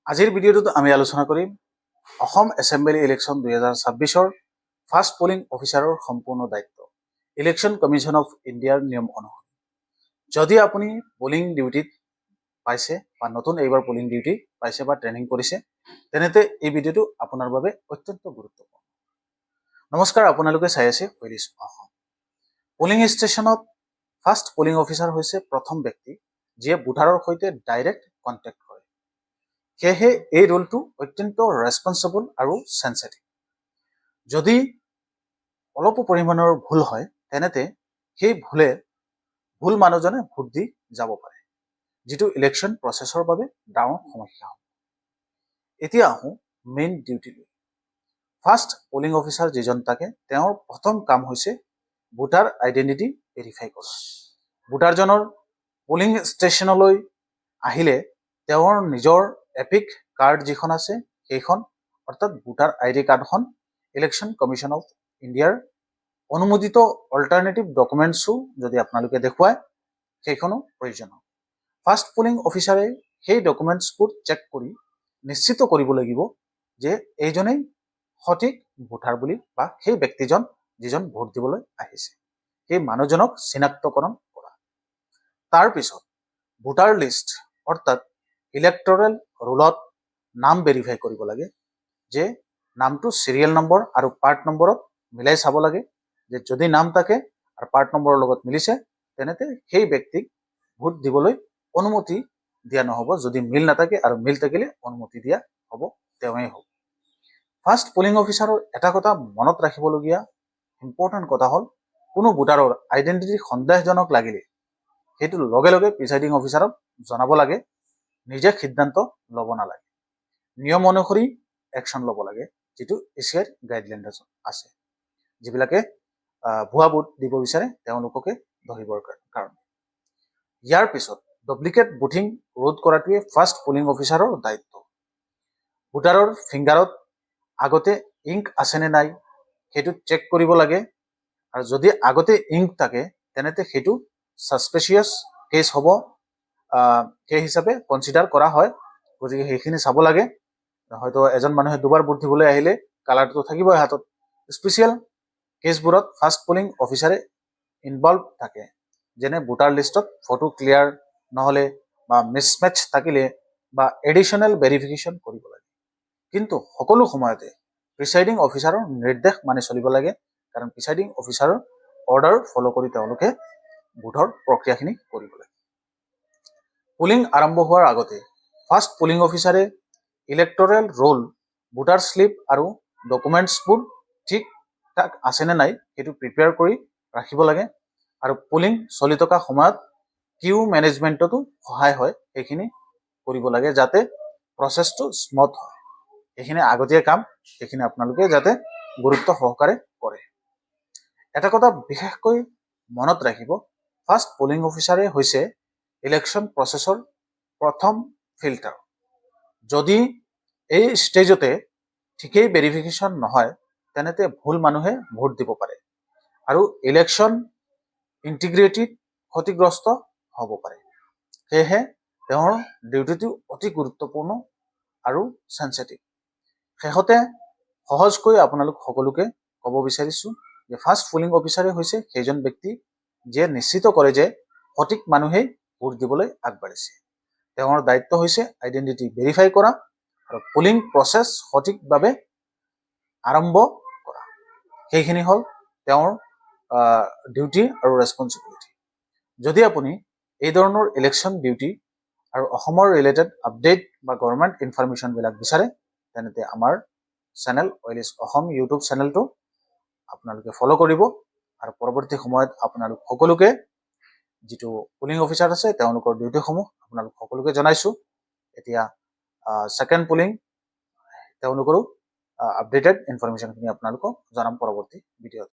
আজিৰ ভিডিঅ'টোত আমি আলোচনা কৰিম অসম এছেম্বলি ইলেকশ্যন 2026ৰ ফাৰ্ষ্ট পলিং অফিচাৰৰ সম্পূৰ্ণ দায়িত্ব ইলেকশ্যন কমিশ্যন অফ ইণ্ডিয়াৰ নিয়ম অনুসৰি। যদি আপুনি পলিং ডিউটিত পাইছে বা নতুন এইবাৰ পলিং ডিউটি পাইছে বা ট্ৰেইনিং কৰিছে, তেনেতে এই ভিডিঅ'টো আপোনাৰ বাবে অত্যন্ত গুৰুত্বপূৰ্ণ। নমস্কাৰ, আপোনালোকে চাই আছে ৱেলিছ অসম। পলিং ষ্টেচনত ফাৰ্ষ্ট পলিং অফিচাৰ হৈছে প্ৰথম ব্যক্তি যিয়ে ভোটাৰৰ সৈতে ডাইৰেক্ট কণ্টেক্ট কৰে। সেয়েহে এই ৰোলটো অত্যন্ত ৰেছপনচিবল আৰু চেনচিটিভ। যদি অলপো পৰিমাণৰ ভুল হয়, তেনেতে সেই ভুল মানুহজনে ভোট দি যাব পাৰে, যিটো ইলেকশ্যন প্ৰচেছৰ বাবে ডাঙৰ সমস্যা হ'ব। এতিয়া আহোঁ মেইন ডিউটিলৈ। ফাৰ্ষ্ট পলিং অফিচাৰ যিজন থাকে, তেওঁৰ প্ৰথম কাম হৈছে ভোটাৰ আইডেণ্টিটি ভেৰিফাই কৰা। ভোটাৰজনৰ পলিং ষ্টেচনলৈ আহিলে তেওঁৰ নিজৰ এপিক কাৰ্ড যিখন আছে, সেইখন অৰ্থাৎ ভোটাৰ আইডি কাৰ্ডখন ইলেকশ্যন কমিশ্যন অফ ইণ্ডিয়াৰ অনুমোদিত অল্টাৰনেটিভ ডকুমেণ্টছো যদি আপোনালোকে দেখুৱায়, সেইখনো প্ৰয়োজন হয়। ফাৰ্ষ্ট পলিং অফিচাৰে সেই ডকুমেণ্টছবোৰ চেক কৰি নিশ্চিত কৰিব লাগিব যে এইজনেই সঠিক ভোটাৰ বুলি, বা সেই ব্যক্তিজন যিজন ভোট দিবলৈ আহিছে, সেই মানুহজনক চিনাক্তকৰণ কৰা। তাৰপিছত ভোটাৰ লিষ্ট অৰ্থাৎ ইলেক্টৰেল ৰোলত নাম ভেৰিফাই কৰিব লাগে, যে নামটো চিৰিয়েল নম্বৰ আৰু পাৰ্ট নম্বৰত মিলাই চাব লাগে, যে যদি নাম থাকে আৰু পাৰ্ট নম্বৰৰ লগত মিলিছে, তেনেতে সেই ব্যক্তিক ভোট দিবলৈ অনুমতি দিয়া নহ'ব। যদি মিল নাথাকে আৰু মিল থাকিলে অনুমতি দিয়া হ'ব, তেওঁৱেই হ'ব। ফাৰ্ষ্ট পলিং অফিচাৰৰ এটা কথা মনত ৰাখিবলগীয়া ইম্পৰ্টেণ্ট কথা হ'ল, কোনো ভোটাৰৰ আইডেণ্টিটি সন্দেহজনক লাগিলে সেইটো লগে লগে প্ৰিচাইডিং অফিচাৰক জনাব লাগে, নিজে সিদ্ধান্ত ল'ব নালাগে। নিয়ম অনুসৰি একশ্যন ল'ব লাগে, যিটো এছিয়াৰ গাইডলাইন আছে। যিবিলাকে ভুৱা ভোট দিব বিচাৰে তেওঁলোককে ধৰিবৰ কাৰণে। ইয়াৰ পিছত ডুপ্লিকেট ভোটিং ৰোধ কৰাটোৱে ফাৰ্ষ্ট পলিং অফিচাৰৰ দায়িত্ব। ভোটাৰৰ ফিংগাৰত আগতে ইংক আছেনে নাই সেইটো চেক কৰিব লাগে, আৰু যদি আগতে ইংক থাকে তেনেতে সেইটো ছাছপেচিয়াছ কেছ হ'ব, সেই হিচাপে কনচিডাৰ কৰা হয়। গতিকে সেইখিনি চাব লাগে। হয়তো এজন মানুহে দুবাৰ ভোট দিবলৈ আহিলে কালাৰটো থাকিবই হাতত। স্পেচিয়েল কেছবোৰত ফাৰ্ষ্ট পলিং অফিচাৰে ইনভলভ থাকে, যেনে ভোটাৰ লিষ্টত ফটো ক্লিয়াৰ নহ'লে বা মিছমেচ থাকিলে বা এডিশ্যনেল ভেৰিফিকেশ্যন কৰিব লাগে। কিন্তু সকলো সময়তে প্ৰিচাইডিং অফিচাৰৰ নিৰ্দেশ মানি চলিব লাগে, কাৰণ প্ৰিচাইডিং অফিচাৰৰ অৰ্ডাৰ ফ'ল' কৰি তেওঁলোকে ভোটৰ প্ৰক্ৰিয়াখিনি কৰিব লাগে। পলিং আৰম্ভ হোৱাৰ আগতে ফাৰ্ষ্ট পলিং অফিচাৰে ইলেক্টৰেল ৰোল, ভোটাৰ শ্লিপ আৰু ডকুমেণ্টছবোৰ ঠিক ঠাক আছেনে নাই সেইটো প্ৰিপেয়াৰ কৰি ৰাখিব লাগে, আৰু পলিং চলি থকা সময়ত কিউ মেনেজমেণ্টতো সহায় হয়, সেইখিনি কৰিব লাগে যাতে প্ৰচেছটো স্মুথ হয়। এইখিনি আগতীয়া কাম, সেইখিনি আপোনালোকে যাতে গুৰুত্ব সহকাৰে কৰে। এটা কথা বিশেষকৈ মনত ৰাখিব, ফাৰ্ষ্ট পলিং অফিচাৰে হৈছে ইলেকশ্যন প্ৰচেছৰ প্ৰথম ফিল্টাৰ। যদি এই ষ্টেজতে ঠিকেই ভেৰিফিকেশ্যন নহয়, তেনেতে ভুল মানুহে ভোট দিব পাৰে আৰু ইলেকশ্যন ইণ্টিগ্ৰিটিত ক্ষতিগ্ৰস্ত হ'ব পাৰে। সেয়েহে তেওঁৰ ডিউটিটো অতি গুৰুত্বপূৰ্ণ আৰু চেনচিটিভ। শেষতে সহজকৈ আপোনালোক সকলোকে ক'ব বিচাৰিছোঁ যে ফাৰ্ষ্ট পলিং অফিচাৰে হৈছে সেইজন ব্যক্তি যিয়ে নিশ্চিত কৰে যে সঠিক মানুহেই ভোট দিবলৈ আগবাঢ়িছে। তেওঁৰ দায়িত্ব হৈছে আইডেণ্টিটি ভেৰিফাই কৰা আৰু পলিং প্ৰচেছ সঠিকভাৱে আৰম্ভ কৰা। সেইখিনি হ'ল তেওঁৰ ডিউটি আৰু ৰেছপনচিবিলিটি। যদি আপুনি এই ধৰণৰ ইলেকশ্যন ডিউটি আৰু অসমৰ ৰিলেটেড আপডেট বা গভৰ্ণমেণ্ট ইনফৰমেশ্যনবিলাক বিচাৰে, তেনেতে আমাৰ চেনেল ৱেলিছ অসম ইউটিউব চেনেলটো আপোনালোকে ফ'ল' কৰিব, আৰু পৰৱৰ্তী সময়ত আপোনালোক সকলোকে যিটো পলিং অফিচাৰ আছে তেওঁলোকৰ ডিউটিসমূহ আপোনালোক সকলোকে জনাইছোঁ। এতিয়া ছেকেণ্ড পলিং তেওঁলোকৰো আপডেটেড ইনফৰমেশ্যনখিনি আপোনালোকক জনাম পৰৱৰ্তী ভিডিঅ'ত।